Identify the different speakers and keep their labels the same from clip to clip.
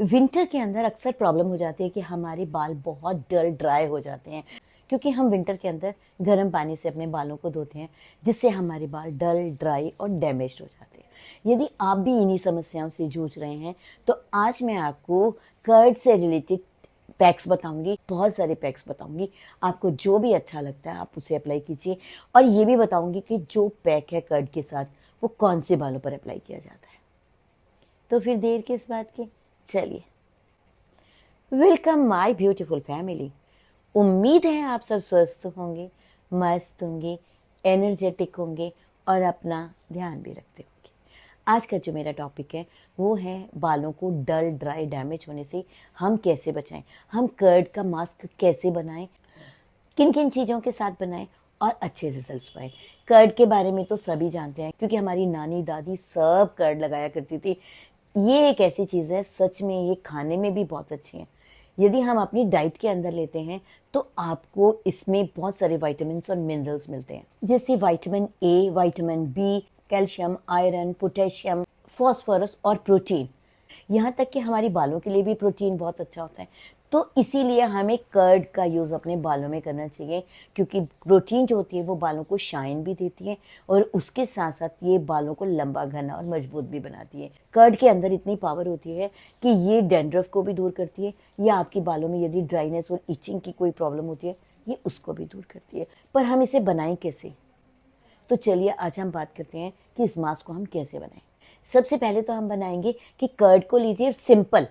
Speaker 1: Winter के अंदर अक्सर प्रॉब्लम हो जाती है कि हमारे बाल बहुत डल ड्राई हो जाते हैं, क्योंकि हम विंटर के अंदर गर्म पानी से अपने बालों को धोते हैं, जिससे हमारे बाल डल ड्राई और डैमेज हो जाते हैं। यदि आप भी इन्हीं समस्याओं से जूझ रहे हैं तो आज मैं आपको कर्ड से रिलेटेड पैक्स बताऊंगी, बहुत सारे पैक्स बताऊंगी। आपको जो भी अच्छा लगता है आप उसे अप्लाई कीजिए, और ये भी बताऊंगी कि जो पैक है कर्ड के साथ वो कौन से बालों पर अप्लाई किया जाता है। तो फिर देर किस बात की, चलिए। Welcome my beautiful family. उम्मीद है आप सब स्वस्थ होंगे, मस्त होंगे, एनर्जेटिक होंगे और अपना ध्यान भी रखते होंगे। आज का जो मेरा टॉपिक है वो है बालों को डल ड्राई डैमेज होने से हम कैसे बचाएं, हम कर्ड का मास्क कैसे बनाएं, किन किन चीज़ों के साथ बनाएं और अच्छे रिजल्ट्स पाएं। कर्ड के बारे में तो सभी जानते हैं, क्योंकि हमारी नानी दादी सब कर्ड लगाया करती थी। ये एक ऐसी चीज़ है, सच में ये खाने में भी बहुत अच्छी है। यदि हम अपनी डाइट के अंदर लेते हैं तो आपको इसमें बहुत सारे विटामिन्स और मिनरल्स मिलते हैं, जैसे vitamin A, vitamin B, calcium, iron, potassium, phosphorus और प्रोटीन। यहाँ तक कि हमारी बालों के लिए भी प्रोटीन बहुत अच्छा होता है। तो इसीलिए हमें कर्ड का यूज़ अपने बालों में करना चाहिए, क्योंकि प्रोटीन जो होती है वो बालों को शाइन भी देती है और उसके साथ साथ ये बालों को लंबा, घना और मजबूत भी बनाती है। कर्ड के अंदर इतनी पावर होती है कि ये डैंड्रफ को भी दूर करती है, या आपके बालों में यदि ड्राइनेस और इचिंग की कोई प्रॉब्लम होती है ये उसको भी दूर करती है। पर हम इसे बनाएं कैसे? तो चलिए आज हम बात करते हैं कि इस मास्क को हम कैसे बनाएं। सबसे पहले तो हम बनाएंगे कि कर्ड को लीजिए सिंपल,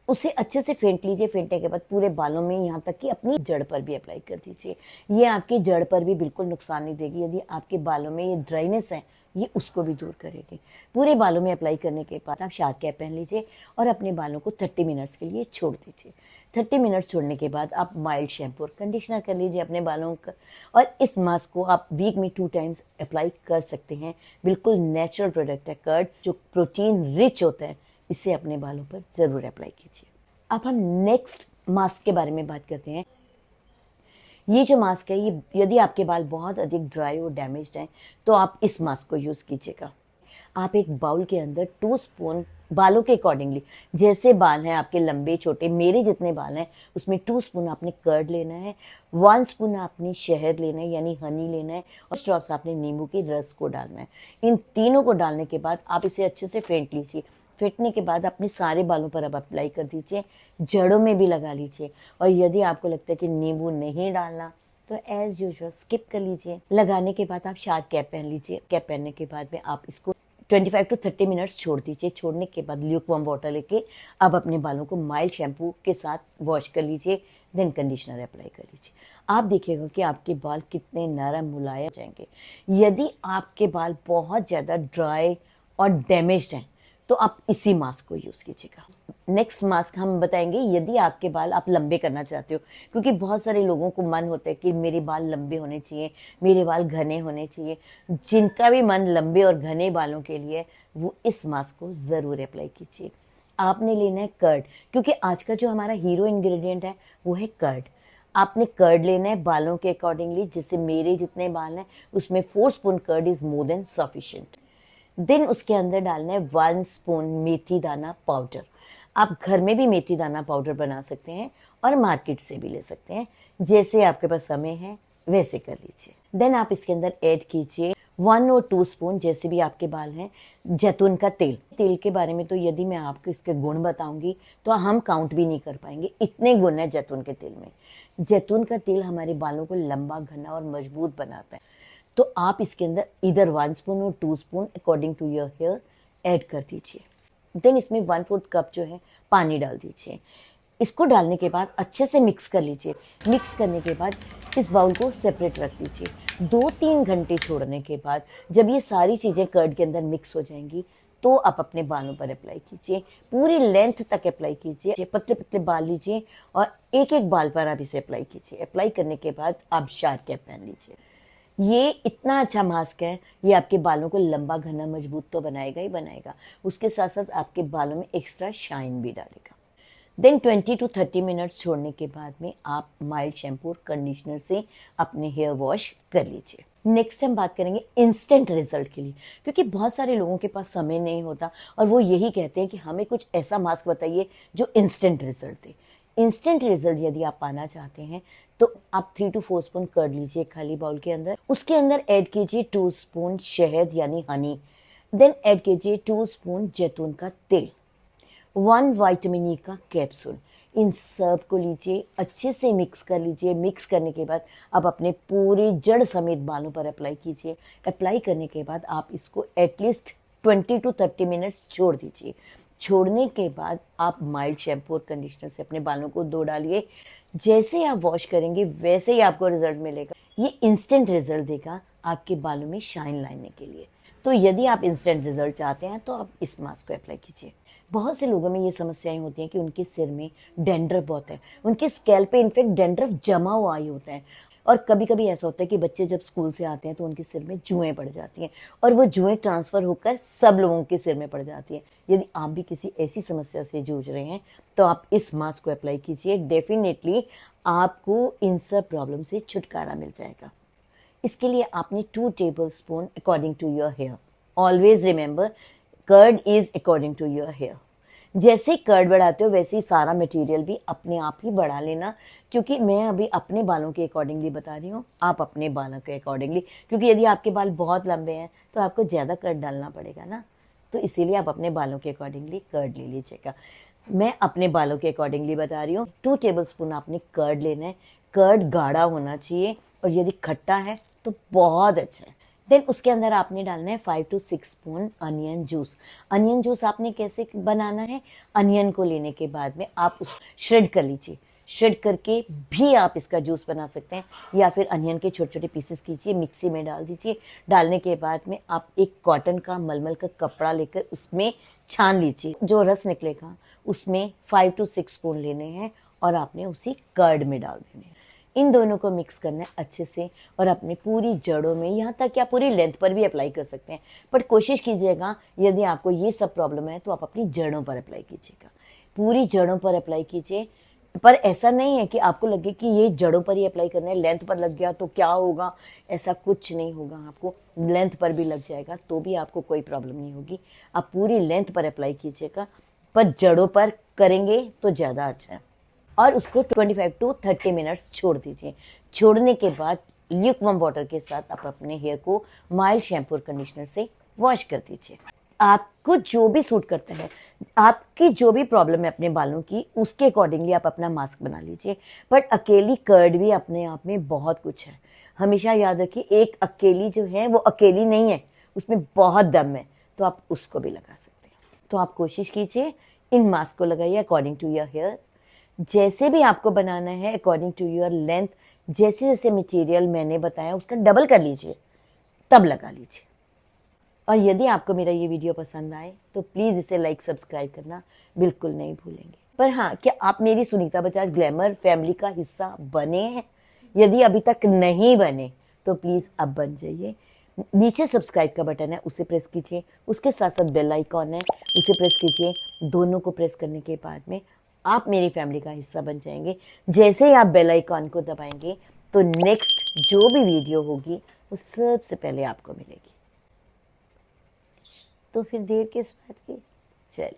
Speaker 1: उसे अच्छे से फेंट लीजिए। फेंटने के बाद पूरे बालों में, यहाँ तक कि अपनी जड़ पर भी अप्लाई कर दीजिए। ये आपकी जड़ पर भी बिल्कुल नुकसान नहीं देगी। यदि आपके बालों में ये ड्राइनेस है ये उसको भी दूर करेगी। पूरे बालों में अप्लाई करने के बाद आप शार्क कैप पहन लीजिए और अपने बालों को 30 मिनट्स के लिए छोड़ दीजिए। 30 मिनट्स छोड़ने के बाद आप माइल्ड शैम्पू और कंडीशनर कर लीजिए अपने बालों का, और इस मास्क को आप वीक में 2 टाइम्स अप्लाई कर सकते हैं। बिल्कुल नेचुरल प्रोडक्ट है कर्ड, जो प्रोटीन रिच होता है। इसे अपने बालों पर ज़रूर अप्लाई कीजिए। अब हम नेक्स्ट मास्क के बारे में बात करते हैं। ये जो मास्क है, ये यदि आपके बाल बहुत अधिक ड्राई और डैमेज्ड हैं तो आप इस मास्क को यूज़ कीजिएगा। आप एक बाउल के अंदर 2 स्पून, बालों के अकॉर्डिंगली, जैसे बाल हैं आपके लंबे छोटे, मेरे जितने बाल हैं उसमें 2 स्पून आपने कर्ड लेना है, 1 स्पून आपने शहद लेना है यानी हनी लेना है, और ड्रॉप्स आपने नींबू के रस को डालना है। इन तीनों को डालने के बाद आप इसे अच्छे से फेंट लीजिए। फेंटने के बाद अपने सारे बालों पर अब अप्लाई कर दीजिए, जड़ों में भी लगा लीजिए। और यदि आपको लगता है कि नींबू नहीं डालना तो एज यूजुअल स्किप कर लीजिए। लगाने के बाद आप शार्क कैप पहन लीजिए। कैप पहनने के बाद में आप इसको 25 टू 30 मिनट्स छोड़ दीजिए। छोड़ने के बाद ल्यूक वार्म वाटर लेके अब अपने बालों को माइल्ड शैम्पू के साथ वॉश कर लीजिए। देन कंडीशनर अप्लाई कर लीजिए। आप देखिएगा कि आपके बाल कितने नरम मुलायम जाएंगे। यदि आपके बाल बहुत ज़्यादा ड्राई और डैमेज्ड हैं तो आप इसी मास्क को यूज़ कीजिएगा। नेक्स्ट मास्क हम बताएंगे यदि आपके बाल आप लंबे करना चाहते हो, क्योंकि बहुत सारे लोगों को मन होता है कि मेरे बाल लंबे होने चाहिए, मेरे बाल घने होने चाहिए। जिनका भी मन लंबे और घने बालों के लिए, वो इस मास्क को ज़रूर अप्लाई कीजिए। आपने लेना है कर्ड, क्योंकि आज का जो हमारा हीरो इंग्रेडिएंट है वो है कर्ड। आपने कर्ड लेना है बालों के अकॉर्डिंगली। जैसे मेरे जितने बाल हैं उसमें 4 spoon curd is more than sufficient. Then उसके अंदर डालना है 1 स्पून मेथी दाना पाउडर। आप घर में भी मेथी दाना पाउडर बना सकते हैं और मार्केट से भी ले सकते हैं, जैसे आपके पास समय है वैसे कर लीजिए। देन आप इसके अंदर ऐड कीजिए 1 और 2 स्पून, जैसे भी आपके बाल हैं, जैतून का तेल। तेल के बारे में तो यदि मैं आपको इसके गुण बताऊंगी तो हम काउंट भी नहीं कर पाएंगे, इतने गुण है जैतून के तेल में। जैतून का तेल हमारे बालों को लंबा, घना और मजबूत बनाता है। तो आप इसके अंदर इधर 1 स्पून और 2 spoon according to your hair add कर दीजिए। देन इसमें 1/4 कप जो है पानी डाल दीजिए। इसको डालने के बाद अच्छे से मिक्स कर लीजिए। मिक्स करने के बाद इस बाउल को सेपरेट रख दीजिए। 2-3 घंटे छोड़ने के बाद जब ये सारी चीज़ें कर्ड के अंदर मिक्स हो जाएंगी तो आप अपने बालों पर अप्लाई कीजिए। पूरी लेंथ तक अप्लाई कीजिए। पतले पतले बाल लीजिए और एक एक बाल पर आप इसे अप्लाई कीजिए। अप्लाई करने के बाद आप शार्क कैप पहन लीजिए। ये इतना अच्छा मास्क है, ये आपके बालों को लंबा, घना, मजबूत तो बनाएगा ही बनाएगा, उसके साथ साथ आपके बालों में एक्स्ट्रा शाइन भी डालेगा। देन 20 टू 30 मिनट्स छोड़ने के बाद में आप माइल्ड शैम्पू और कंडीशनर से अपने हेयर वॉश कर लीजिए। नेक्स्ट हम बात करेंगे इंस्टेंट रिजल्ट के लिए, क्योंकि बहुत सारे लोगों के पास समय नहीं होता और वो यही कहते हैं कि हमें कुछ ऐसा मास्क बताइए जो इंस्टेंट रिजल्ट दे। इंस्टेंट रिजल्ट यदि आप पाना चाहते हैं तो आप 3 to 4 स्पून कर लीजिए खाली बाउल के अंदर। उसके अंदर ऐड कीजिए 2 स्पून शहद यानी हनी, देन ऐड कीजिए 2 स्पून जैतून का तेल, 1 विटामिन ई का कैप्सूल। इन सब को लीजिए, अच्छे से मिक्स कर लीजिए। मिक्स करने के बाद आप अपने पूरे जड़ समेत बालों पर अप्लाई कीजिए। अप्लाई करने के बाद आप इसको एटलीस्ट 20 to 30 मिनट्स छोड़ दीजिए। छोड़ने के बाद आप माइल्ड शैम्पू और कंडीशनर से अपने बालों को धो डालिए। जैसे ही आप वॉश करेंगे वैसे ही आपको रिजल्ट मिलेगा। ये इंस्टेंट रिजल्ट देगा आपके बालों में शाइन लाने के लिए। तो यदि आप इंस्टेंट रिजल्ट चाहते हैं तो आप इस मास्क को अप्लाई कीजिए। बहुत से लोगों में ये समस्याएं होती हैं कि उनके सिर में डैंड्रफ बहुत है, उनके स्कैल्प पे इनफेक्ट डैंड्रफ जमा हुआ ही होता है। और कभी कभी ऐसा होता है कि बच्चे जब स्कूल से आते हैं तो उनके सिर में जुएं पड़ जाती हैं और वो जुएं ट्रांसफ़र होकर सब लोगों के सिर में पड़ जाती हैं। यदि आप भी किसी ऐसी समस्या से जूझ रहे हैं तो आप इस मास्क को अप्लाई कीजिए। डेफिनेटली आपको इन सब प्रॉब्लम से छुटकारा मिल जाएगा। इसके लिए आपने 2 tablespoon according to your hair. Always remember, curd is according to your hair. जैसे ही कर्ड बढ़ाते हो वैसे ही सारा मटेरियल भी अपने आप ही बढ़ा लेना, क्योंकि मैं अभी अपने बालों के अकॉर्डिंगली बता रही हूँ, आप अपने बालों के अकॉर्डिंगली, क्योंकि यदि आपके बाल बहुत लंबे हैं तो आपको ज़्यादा कर्ड डालना पड़ेगा ना, तो इसीलिए आप अपने बालों के अकॉर्डिंगली कर्ड ले लीजिएगा। मैं अपने बालों के अकॉर्डिंगली बता रही हूँ। 2 टेबलस्पून आपने कर्ड लेना है। कर्ड गाढ़ा होना चाहिए और यदि खट्टा है तो बहुत अच्छा है। देन उसके अंदर आपने डालना है 5 to 6 spoon onion juice. Onion juice आपने कैसे बनाना है, अनियन को लेने के बाद में आप उस श्रेड कर लीजिए। श्रेड करके भी आप इसका जूस बना सकते हैं, या फिर अनियन के छोटे छोटे पीसेस कीजिए, मिक्सी में डाल दीजिए। डालने के बाद में आप एक कॉटन का मलमल का कपड़ा लेकर उसमें छान लीजिए। जो रस निकलेगा उसमें 5 to 6 स्पून लेने हैं और आपने उसी कर्ड में डाल देने हैं। इन दोनों को मिक्स करना है अच्छे से और अपनी पूरी जड़ों में, यहाँ तक कि आप पूरी लेंथ पर भी अप्लाई कर सकते हैं, बट कोशिश कीजिएगा यदि आपको ये सब प्रॉब्लम है तो आप अपनी जड़ों पर अप्लाई कीजिएगा। पूरी जड़ों पर अप्लाई कीजिए। पर ऐसा नहीं है कि आपको लगे कि ये जड़ों पर ही अप्लाई करना है, लेंथ पर लग गया तो क्या होगा, ऐसा कुछ नहीं होगा। आपको लेंथ पर भी लग जाएगा तो भी आपको कोई प्रॉब्लम नहीं होगी। आप पूरी लेंथ पर अप्लाई कीजिएगा, पर जड़ों पर करेंगे तो ज़्यादा अच्छा है। और उसको 25 to 30 मिनट्स छोड़ दीजिए। छोड़ने के बाद ल्यूकवार्म वाटर के साथ आप अपने हेयर को माइल्ड शैम्पू और कंडीशनर से वॉश कर दीजिए। आपको जो भी सूट करता है, आपकी जो भी प्रॉब्लम है अपने बालों की, उसके अकॉर्डिंगली आप अपना मास्क बना लीजिए। बट अकेली कर्ड भी अपने आप में बहुत कुछ है। हमेशा याद रखिए, एक अकेली जो है वो अकेली नहीं है, उसमें बहुत दम है, तो आप उसको भी लगा सकते हैं। तो आप कोशिश कीजिए इन मास्क को लगाइए अकॉर्डिंग टू योर हेयर। जैसे भी आपको बनाना है अकॉर्डिंग टू योर लेंथ, जैसे जैसे मटेरियल मैंने बताया उसका डबल कर लीजिए, तब लगा लीजिए। और यदि आपको मेरा ये वीडियो पसंद आए तो प्लीज़ इसे लाइक सब्सक्राइब करना बिल्कुल नहीं भूलेंगे। पर हाँ, क्या आप मेरी सुनीता बजाज ग्लैमर फैमिली का हिस्सा बने हैं? यदि अभी तक नहीं बने तो प्लीज़ अब बन जाइए। नीचे सब्सक्राइब का बटन है, उसे प्रेस कीजिए। उसके साथ साथ बेल आइकॉन है, उसे प्रेस कीजिए। दोनों को प्रेस करने के बाद में आप मेरी फैमिली का हिस्सा बन जाएंगे। जैसे ही आप बेल आइकॉन को दबाएंगे तो नेक्स्ट जो भी वीडियो होगी वो सबसे पहले आपको मिलेगी। तो फिर देर किस बात की, चलिए।